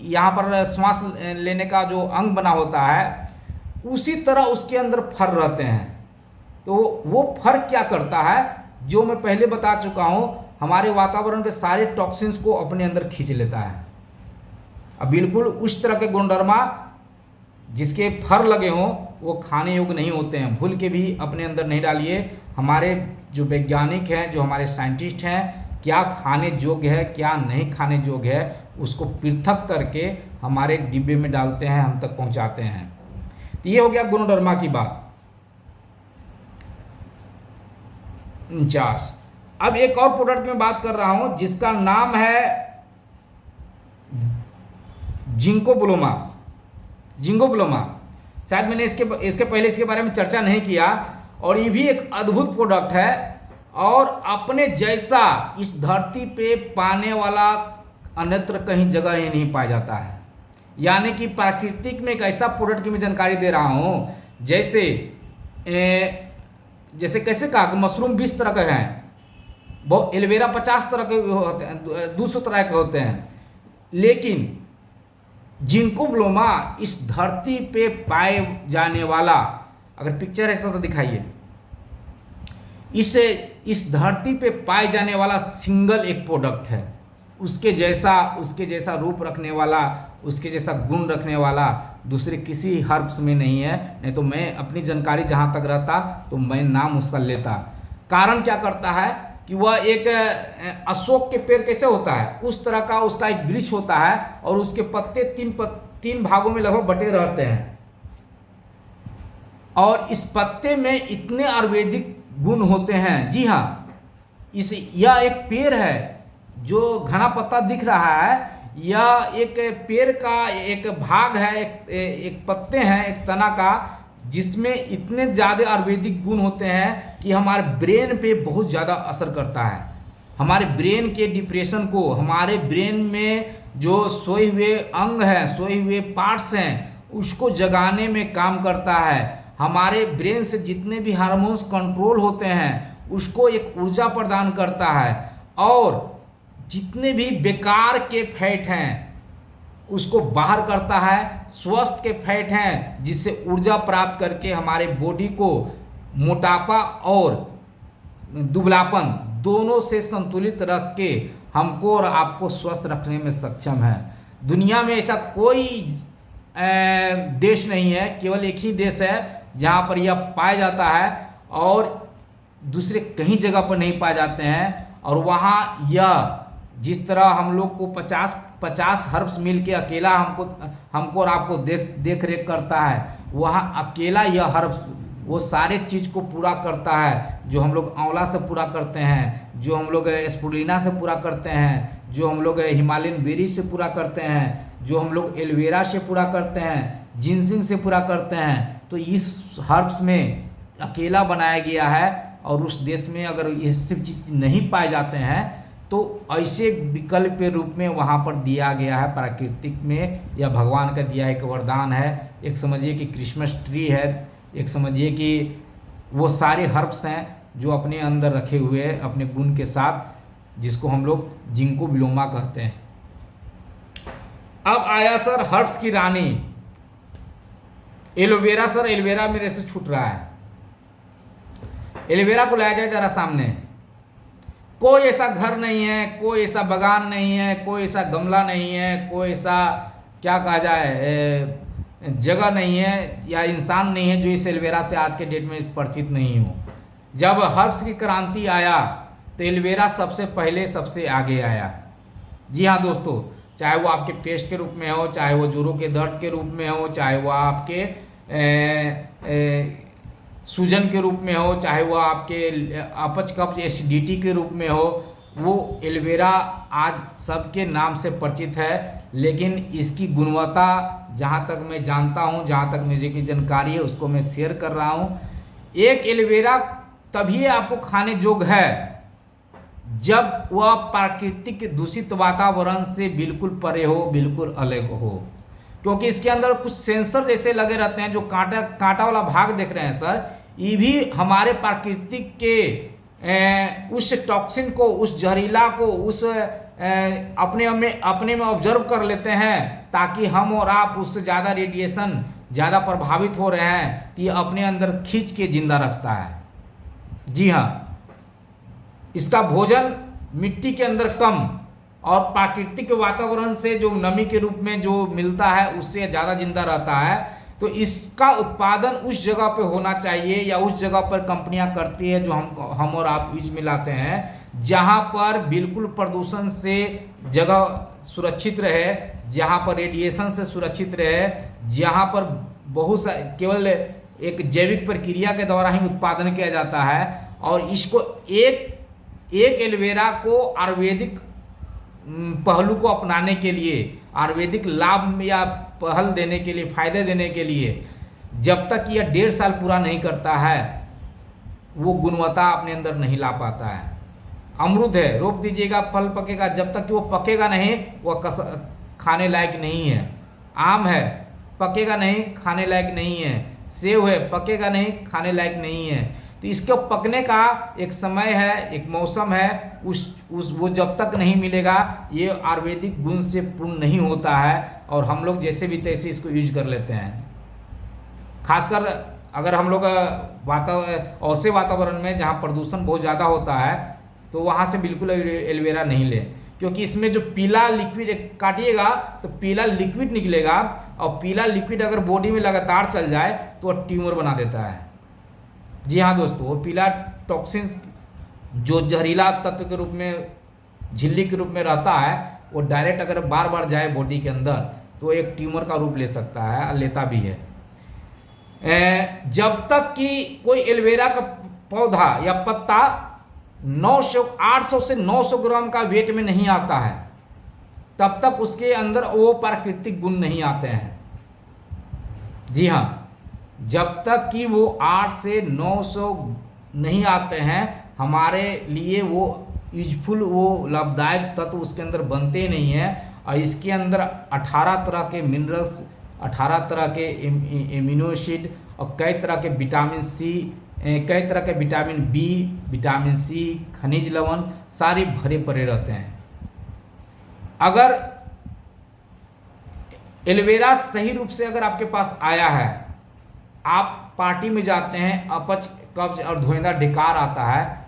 यहाँ पर श्वास लेने का जो अंग बना होता है, उसी तरह उसके अंदर फर रहते हैं। तो वो फर क्या करता है, जो मैं पहले बता चुका हूँ, हमारे वातावरण के सारे टॉक्सिन्स को अपने अंदर खींच लेता है। अब बिल्कुल उस तरह के गुणधर्मा जिसके फर लगे हों वो खाने योग्य नहीं होते हैं, भूल के भी अपने अंदर नहीं डालिए। हमारे जो वैज्ञानिक हैं, जो हमारे साइंटिस्ट हैं, क्या खाने योग्य है क्या नहीं खाने योग्य है, उसको पृथक करके हमारे डिब्बे में डालते हैं, हम तक पहुंचाते हैं। तो ये हो गया गुणधर्मा की बात। 49। अब एक और प्रोडक्ट में बात कर रहा हूं जिसका नाम है जिंकोब्लोमा। जिंकोब्लोमा शायद मैंने इसके पहले इसके बारे में चर्चा नहीं किया, और ये भी एक अद्भुत प्रोडक्ट है, और अपने जैसा इस धरती पे पाने वाला अन्यत्र कहीं जगह ही नहीं पाया जाता है। यानी कि प्राकृतिक में एक ऐसा प्रोडक्ट की मैं जानकारी दे रहा हूँ, जैसे कैसे कहा कि मशरूम 20 तरह के हैं, वो एलोवेरा 50 तरह के होते हैं, 200 तरह के होते हैं, लेकिन जिंकोब्लोमा इस धरती पे पाए जाने वाला, अगर पिक्चर ऐसा तो दिखाइए, इस धरती पे पाए जाने वाला सिंगल एक प्रोडक्ट है। उसके जैसा रूप रखने वाला, उसके जैसा गुण रखने वाला दूसरे किसी हर्ब्स में नहीं है। नहीं तो मैं अपनी जानकारी जहाँ तक रहता तो मैं नाम उसका लेता। कारण क्या करता है कि वह एक अशोक के पेड़ कैसे होता है उस तरह का उसका एक वृक्ष होता है, और उसके पत्ते तीन भागों में लगभग बटे रहते हैं, और इस पत्ते में इतने आयुर्वेदिक गुण होते हैं। जी हाँ, यह एक पेड़ है जो घना पत्ता दिख रहा है, यह एक पेड़ का एक भाग है, एक पत्ते हैं, एक तना का, जिसमें इतने ज़्यादा आयुर्वेदिक गुण होते हैं कि हमारे ब्रेन पे बहुत ज़्यादा असर करता है। हमारे ब्रेन के डिप्रेशन को, हमारे ब्रेन में जो सोए हुए अंग हैं, सोए हुए पार्ट्स हैं, उसको जगाने में काम करता है। हमारे ब्रेन से जितने भी हार्मोन्स कंट्रोल होते हैं उसको एक ऊर्जा प्रदान करता है, और जितने भी बेकार के फैट हैं उसको बाहर करता है। स्वस्थ के फैट हैं जिससे ऊर्जा प्राप्त करके हमारे बॉडी को मोटापा और दुबलापन दोनों से संतुलित रख के हमको और आपको स्वस्थ रखने में सक्षम है। दुनिया में ऐसा कोई देश नहीं है, केवल एक ही देश है जहाँ पर यह पाया जाता है, और दूसरे कहीं जगह पर नहीं पाए जाते हैं। और वहाँ यह जिस तरह हम लोग को 50 हर्ब्स मिल के अकेला हमको और आपको देख रेख करता है, वहाँ अकेला यह हर्ब्स वो सारे चीज़ को पूरा करता है, जो हम लोग आंवला से पूरा करते हैं, जो हम लोग स्पुलिना से पूरा करते हैं, जो हम लोग हिमालयन बेरी से पूरा करते हैं, जो हम लोग एलोवेरा से पूरा करते हैं, जिनसिंग से पूरा करते हैं। तो इस हर्ब्स में अकेला बनाया गया है, और उस देश में अगर ये सब चीज़ नहीं पाए जाते हैं तो ऐसे विकल्प के रूप में वहाँ पर दिया गया है प्राकृतिक में, या भगवान का दिया एक वरदान है। एक समझिए कि क्रिसमस ट्री है, एक समझिए कि वो सारे हर्ब्स हैं जो अपने अंदर रखे हुए हैं अपने गुण के साथ, जिसको हम लोग जिंकोब्लोमा कहते हैं। अब आया सर हर्ब्स की रानी एलोवेरा। सर एलोवेरा मेरे से छूट रहा है, एलोवेरा को लाया जाए जरा सामने। कोई ऐसा घर नहीं है, कोई ऐसा बागान नहीं है, कोई ऐसा गमला नहीं है, कोई ऐसा क्या कहा जाए जगह नहीं है या इंसान नहीं है जो इस एलोवेरा से आज के डेट में परिचित नहीं हो। जब हर्ब्स की क्रांति आया तो एलोवेरा सबसे पहले सबसे आगे आया। जी हाँ दोस्तों, चाहे वो आपके पेस्ट के रूप में हो, चाहे वो जोड़ों के दर्द के रूप में हो, चाहे वो आपके सूजन के रूप में हो, चाहे वो आपके अपच कब्ज एसिडिटी के रूप में हो, वो एलोवेरा आज सबके नाम से परिचित है। लेकिन इसकी गुणवत्ता जहाँ तक मैं जानता हूँ, जहाँ तक मुझे की जानकारी है, उसको मैं शेयर कर रहा हूँ। एक एलोवेरा तभी आपको खाने योग्य है जब वह प्राकृतिक दूषित वातावरण से बिल्कुल परे हो, बिल्कुल अलग हो, क्योंकि इसके अंदर कुछ सेंसर जैसे लगे रहते हैं। जो कांटा वाला भाग देख रहे हैं सर, ये भी हमारे प्राकृतिक के उस टॉक्सिन को, उस जहरीला को, उस अपने में ऑब्जर्व कर लेते हैं, ताकि हम और आप उससे ज़्यादा रेडिएशन ज़्यादा प्रभावित हो रहे हैं, ये अपने अंदर खींच के जिंदा रखता है। जी हाँ, इसका भोजन मिट्टी के अंदर कम और प्राकृतिक वातावरण से जो नमी के रूप में जो मिलता है उससे ज़्यादा जिंदा रहता है। तो इसका उत्पादन उस जगह पे होना चाहिए या उस जगह पर कंपनियां करती है जो हम और आप यूज में लाते हैं, जहां पर बिल्कुल प्रदूषण से जगह सुरक्षित रहे, जहां पर रेडिएशन से सुरक्षित रहे, जहां पर बहुत सा केवल एक जैविक प्रक्रिया के द्वारा ही उत्पादन किया जाता है। और इसको एक एलोवेरा को आयुर्वेदिक पहलू को अपनाने के लिए, आयुर्वेदिक लाभ या पहल देने के लिए, फायदे देने के लिए, जब तक यह 1.5 साल पूरा नहीं करता है वो गुणवत्ता अपने अंदर नहीं ला पाता है। अमरूद है, रोप दीजिएगा, फल पकेगा, जब तक कि वो पकेगा नहीं वह खाने लायक नहीं है। आम है, पकेगा नहीं, खाने लायक नहीं है। सेब है, पकेगा नहीं, खाने लायक नहीं है। तो इसके पकने का एक समय है, एक मौसम है, वो जब तक नहीं मिलेगा ये आयुर्वेदिक गुण से पूर्ण नहीं होता है, और हम लोग जैसे भी तैसे इसको यूज कर लेते हैं। खासकर अगर हम लोग ऐसे वातावरण में जहाँ प्रदूषण बहुत ज़्यादा होता है तो वहाँ से बिल्कुल एलोवेरा नहीं लें, क्योंकि इसमें जो पीला लिक्विड काटिएगा तो पीला लिक्विड निकलेगा, और पीला लिक्विड अगर बॉडी में लगातार चल जाए तो ट्यूमर बना देता है। जी हाँ दोस्तों, वो पीला टॉक्सिन जो जहरीला तत्व के रूप में, झिल्ली के रूप में रहता है, वो डायरेक्ट अगर बार बार जाए बॉडी के अंदर तो एक ट्यूमर का रूप ले सकता है, और लेता भी है। जब तक कि कोई एलोवेरा का पौधा या पत्ता 800 से 900 ग्राम का वेट में नहीं आता है, तब तक उसके अंदर वो प्राकृतिक गुण नहीं आते हैं। जी हाँ, जब तक कि वो 8 से 900 नहीं आते हैं, हमारे लिए वो यूजफुल, वो लाभदायक तत्व उसके अंदर बनते नहीं हैं। और इसके अंदर 18 तरह के मिनरल्स, 18 तरह के एमिनो एसिड और कई तरह के विटामिन सी, कई तरह के विटामिन बी, विटामिन सी, खनिज लवण सारे भरे पड़े रहते हैं। अगर एलोवेरा सही रूप से अगर आपके पास आया है, आप पार्टी में जाते हैं, अपच, कब्ज और धुआंधार ढिकार आता है,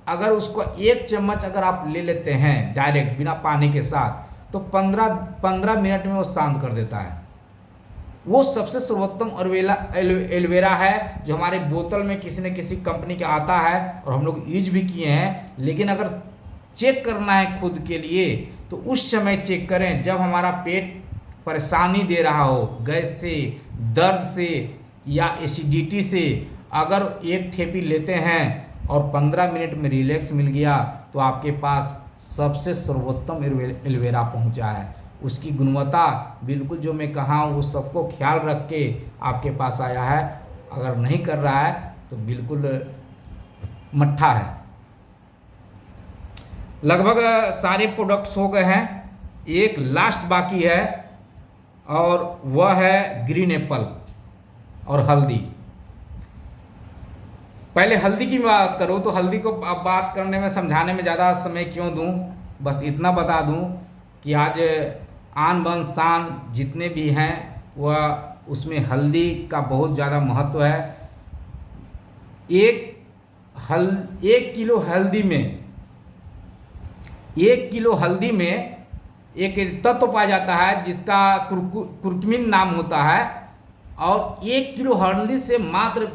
अगर उसको 1 चम्मच अगर आप ले लेते हैं डायरेक्ट बिना पानी के साथ, तो 15 मिनट में वो शांत कर देता है। वो सबसे सर्वोत्तम एलोवेरा है जो हमारे बोतल में किसी न किसी कंपनी का आता है और हम लोग यूज भी किए हैं। लेकिन अगर चेक करना है खुद के लिए तो उस समय चेक करें जब हमारा पेट परेशानी दे रहा हो, गैस से, दर्द से या एसिडिटी से। अगर एक ठेपी लेते हैं और 15 मिनट में रिलैक्स मिल गया तो आपके पास सबसे सर्वोत्तम एलोवेरा पहुंचा है। उसकी गुणवत्ता बिल्कुल जो मैं कहा हूँ वो सबको ख्याल रख के आपके पास आया है। अगर नहीं कर रहा है तो बिल्कुल मट्ठा है। लगभग सारे प्रोडक्ट्स हो गए हैं, एक लास्ट बाकी है और वह है ग्रीन एप्पल और हल्दी। पहले हल्दी की बात करूँ तो हल्दी को अब बात करने में, समझाने में ज़्यादा समय क्यों दूँ, बस इतना बता दूँ कि आज आन बान शान जितने भी हैं वह उसमें हल्दी का बहुत ज़्यादा महत्व है। एक किलो हल्दी में, 1 किलो हल्दी में एक तत्व पाया जाता है जिसका कुर्कुमिन नाम होता है, और 1 किलो हल्दी से मात्र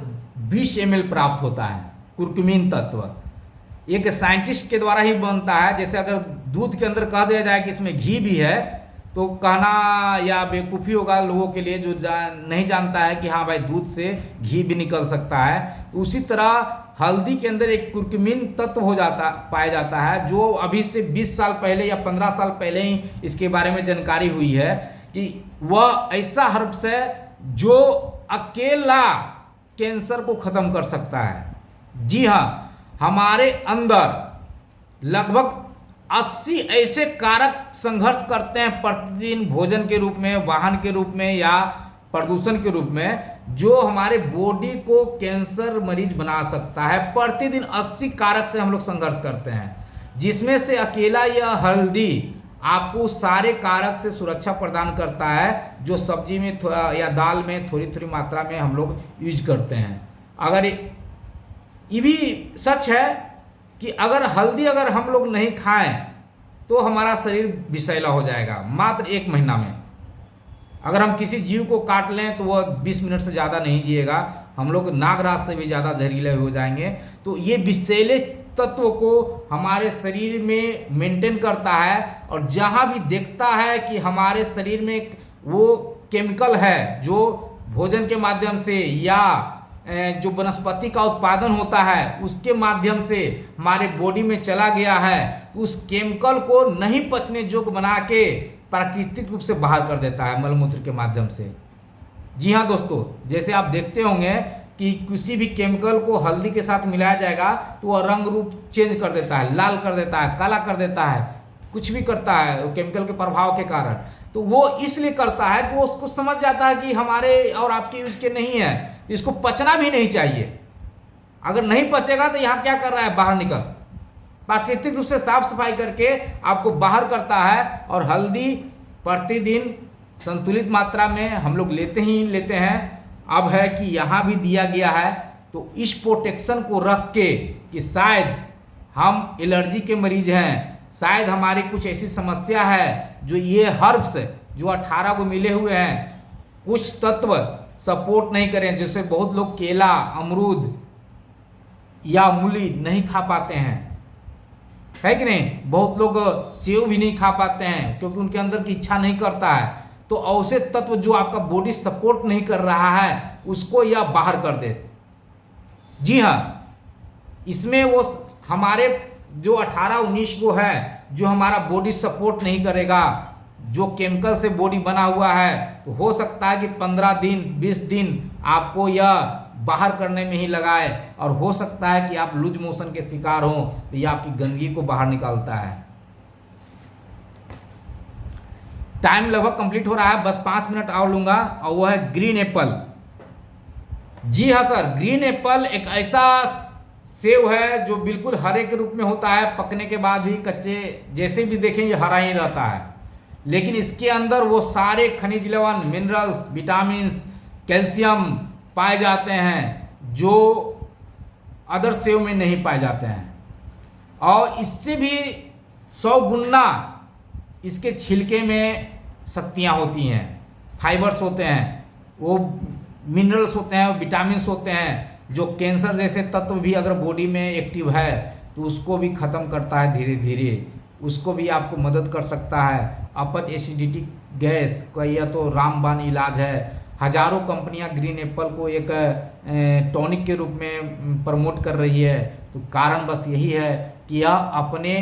20 ml प्राप्त होता है कुर्कुमिन तत्व। एक साइंटिस्ट के द्वारा ही बनता है। जैसे अगर दूध के अंदर कह दिया जाए कि इसमें घी भी है तो कहना या बेवकूफ़ी होगा लोगों के लिए जो नहीं जानता है कि हाँ भाई दूध से घी भी निकल सकता है। उसी तरह हल्दी के अंदर एक कुर्कुमिन तत्व पाया जाता है जो अभी से 20 साल पहले या 15 साल पहले ही इसके बारे में जानकारी हुई है कि वह ऐसा हर्ब्स है जो अकेला कैंसर को ख़त्म कर सकता है। जी हाँ, हमारे अंदर लगभग 80 ऐसे कारक संघर्ष करते हैं प्रतिदिन, भोजन के रूप में, वाहन के रूप में या प्रदूषण के रूप में, जो हमारे बॉडी को कैंसर मरीज बना सकता है। प्रतिदिन 80 कारक से हम लोग संघर्ष करते हैं, जिसमें से अकेला यह हल्दी आपको सारे कारक से सुरक्षा प्रदान करता है, जो सब्जी में या दाल में थोड़ी थोड़ी मात्रा में हम लोग यूज करते हैं। अगर ये भी सच है कि अगर हल्दी अगर हम लोग नहीं खाएं तो हमारा शरीर विषैला हो जाएगा मात्र 1 महीना में। अगर हम किसी जीव को काट लें तो वह 20 मिनट से ज़्यादा नहीं जिएगा, हम लोग नागराज से भी ज़्यादा जहरीले हो जाएंगे। तो ये विषैले तत्व को हमारे शरीर में मेंटेन करता है, और जहाँ भी देखता है कि हमारे शरीर में वो केमिकल है जो भोजन के माध्यम से या जो वनस्पति का उत्पादन होता है उसके माध्यम से हमारे बॉडी में चला गया है, उस केमिकल को नहीं पचने योग्य बना के प्राकृतिक रूप से बाहर कर देता है मलमूत्र के माध्यम से। जी हाँ दोस्तों, जैसे आप देखते होंगे कि किसी भी केमिकल को हल्दी के साथ मिलाया जाएगा तो वह रंग रूप चेंज कर देता है, लाल कर देता है, काला कर देता है, कुछ भी करता है वो केमिकल के प्रभाव के कारण। तो वो इसलिए करता है कि वो उसको समझ जाता है कि हमारे और आपके यूज के नहीं है, तो इसको पचना भी नहीं चाहिए। अगर नहीं पचेगा तो यहाँ क्या कर रहा है, बाहर निकल, प्राकृतिक रूप से साफ सफाई करके आपको बाहर करता है। और हल्दी प्रतिदिन संतुलित मात्रा में हम लोग लेते ही लेते हैं। अब है कि यहाँ भी दिया गया है, तो इस प्रोटेक्शन को रख के कि शायद हम एलर्जी के मरीज हैं, शायद हमारी कुछ ऐसी समस्या है, जो ये हर्ब्स जो 18 को मिले हुए हैं कुछ तत्व सपोर्ट नहीं करें। जैसे बहुत लोग केला, अमरूद या मूली नहीं खा पाते हैं, है कि नहीं। बहुत लोग सेव भी नहीं खा पाते हैं क्योंकि उनके अंदर की इच्छा नहीं करता है। तो ऐसे तत्व जो आपका बॉडी सपोर्ट नहीं कर रहा है उसको यह बाहर कर दे। जी हाँ, इसमें वो हमारे जो 18-19 को है जो हमारा बॉडी सपोर्ट नहीं करेगा, जो केमिकल से बॉडी बना हुआ है, तो हो सकता है कि 15 दिन 20 दिन आपको यह बाहर करने में ही लगाए, और हो सकता है कि आप लूज मोशन के शिकार हों, तो यह आपकी गंदगी को बाहर निकालता है। टाइम लगभग कंप्लीट हो रहा है, बस 5 मिनट और लूँगा, और वह है ग्रीन एप्पल। जी हाँ सर, ग्रीन एप्पल एक ऐसा सेव है जो बिल्कुल हरे के रूप में होता है, पकने के बाद भी कच्चे जैसे भी देखें ये हरा ही रहता है, लेकिन इसके अंदर वो सारे खनिज लवण, मिनरल्स, विटामिन्स, कैल्शियम पाए जाते हैं जो अदर सेव में नहीं पाए जाते हैं। और इससे भी 100 गुना इसके छिलके में शक्तियाँ होती हैं, फाइबर्स होते हैं, वो मिनरल्स होते हैं, विटामिन्स होते हैं, जो कैंसर जैसे तत्व भी अगर बॉडी में एक्टिव है तो उसको भी ख़त्म करता है धीरे धीरे, उसको भी आपको मदद कर सकता है। अपच, एसिडिटी, गैस का यह तो रामबाण इलाज है। हजारों कंपनियां ग्रीन एप्पल को एक टॉनिक के रूप में प्रमोट कर रही है, तो कारण बस यही है कि यह अपने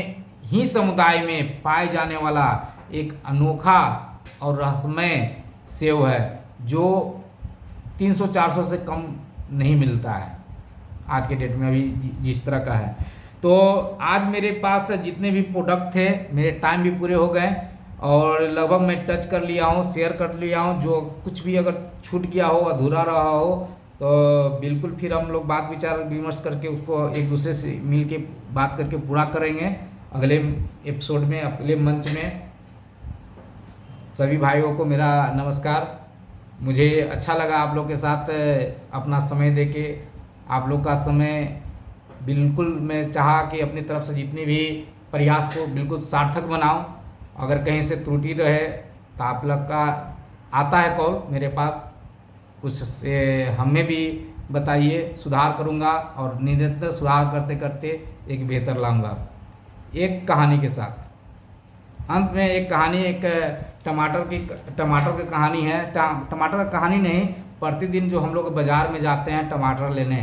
ही समुदाय में पाए जाने वाला एक अनोखा और रहस्यमय सेव है जो 300-400 से कम नहीं मिलता है आज के डेट में, अभी जिस तरह का है। तो आज मेरे पास जितने भी प्रोडक्ट थे, मेरे टाइम भी पूरे हो गए, और लगभग मैं टच कर लिया हूँ, शेयर कर लिया हूँ। जो कुछ भी अगर छूट गया हो, अधूरा रहा हो, तो बिल्कुल फिर हम लोग बात विचार विमर्श करके उसको एक दूसरे से मिल के बात करके पूरा करेंगे अगले एपिसोड में, अगले मंच में। सभी भाइयों को मेरा नमस्कार। मुझे अच्छा लगा आप लोग के साथ अपना समय देके, आप लोग का समय बिल्कुल मैं चाहा कि अपनी तरफ से जितने भी प्रयास को बिल्कुल सार्थक बनाऊं। अगर कहीं से त्रुटि रहे तो आप लोग का आता है कॉल मेरे पास, कुछ से हमें भी बताइए, सुधार करूंगा, और निरंतर सुधार करते करते एक बेहतर लाऊंगा। एक कहानी के साथ अंत में एक कहानी, एक टमाटर की कहानी है। टमाटर का कहानी नहीं, प्रतिदिन जो हम लोग बाज़ार में जाते हैं टमाटर लेने,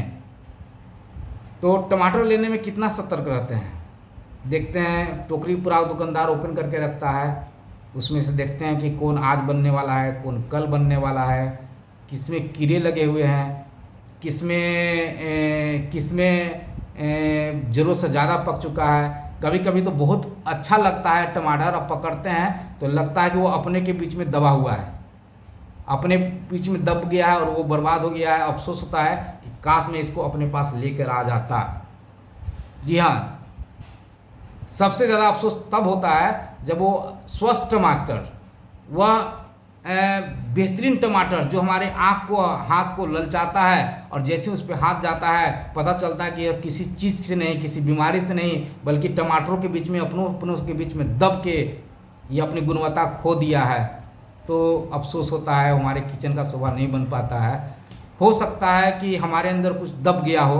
तो टमाटर लेने में कितना सतर्क रहते हैं। देखते हैं टोकरी पूरा दुकानदार ओपन करके रखता है, उसमें से देखते हैं कि कौन आज बनने वाला है, कौन कल बनने वाला है, किसमें कीड़े लगे हुए हैं, किसमें ज़रूरत से ज़्यादा पक चुका है। कभी कभी तो बहुत अच्छा लगता है टमाटर, और पकड़ते हैं तो लगता है कि वो अपने के बीच में दबा हुआ है, अपने बीच में दब गया है और वो बर्बाद हो गया है। अफसोस होता है कि काश मैं इसको अपने पास लेकर आ जाता। जी हाँ, सबसे ज़्यादा अफसोस तब होता है जब वो स्वस्थ टमाटर, वह बेहतरीन टमाटर जो हमारे आँख को हाथ को ललचाता है और जैसे उस पर हाथ जाता है पता चलता है कि यह किसी चीज़ से नहीं, किसी बीमारी से नहीं, बल्कि टमाटरों के बीच में अपनों के बीच में दब के ये अपनी गुणवत्ता खो दिया है। तो अफसोस होता है, हमारे किचन का शोभा नहीं बन पाता है। हो सकता है कि हमारे अंदर कुछ दब गया हो,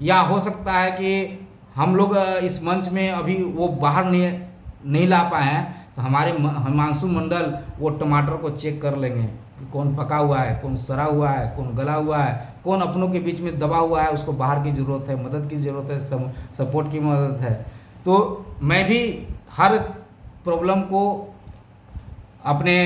या हो सकता है कि हम लोग इस मंच में अभी वो बाहर नहीं ला पाए हैं, तो हमारे हिमांशु मंडल वो टमाटर को चेक कर लेंगे कि कौन पका हुआ है, कौन सड़ा हुआ है, कौन गला हुआ है, कौन अपनों के बीच में दबा हुआ है, उसको बाहर की ज़रूरत है, मदद की ज़रूरत है, सपोर्ट की मदद है। तो मैं भी हर प्रॉब्लम को अपने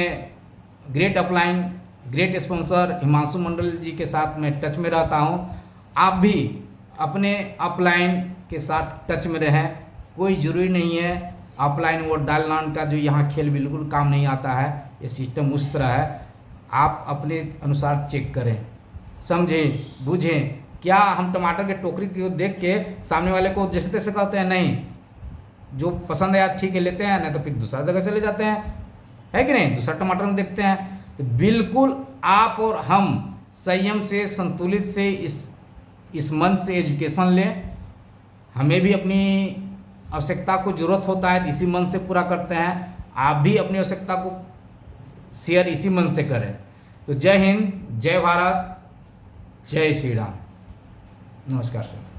great upline, great sponsor Himanshu Mandal ji के साथ मैं टच में रहता हूँ। आप भी अपने अपलाइन के साथ टच में रहें। कोई ज़रूरी नहीं है अपलाइन और डालनान का जो यहाँ खेल बिल्कुल काम नहीं आता है। ये सिस्टम उस तरह है, आप अपने अनुसार चेक करें, समझें, बूझें। क्या हम टमाटर के टोकरी को देख के सामने वाले को जैसे तैसे कहते हैं? नहीं, जो पसंद है ठीक है लेते हैं, नहीं तो फिर दूसरा जगह चले जाते हैं, है कि नहीं? दूसरा टमाटर में देखते हैं। तो बिल्कुल आप और हम संयम से, संतुलित से इस मंच से एजुकेशन लें। हमें भी अपनी आवश्यकता को ज़रूरत होता है, इसी मन से पूरा करते हैं। आप भी अपनी आवश्यकता को शेयर इसी मन से करें। तो जय हिंद, जय भारत, जय श्री राम। नमस्कार सर।